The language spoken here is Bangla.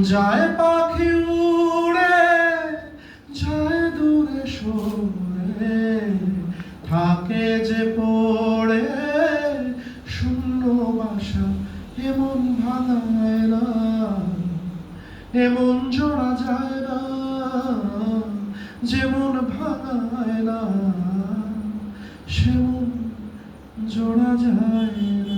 যায় পাখি উড়ে, যায় দূরে সরে, থাকে যে পড়ে শূন্য বাসা। এমন ভাঙায় না, এমন জোড়া যায় না, যেমন ভাঙায় না সেমন জোড়া যায় না।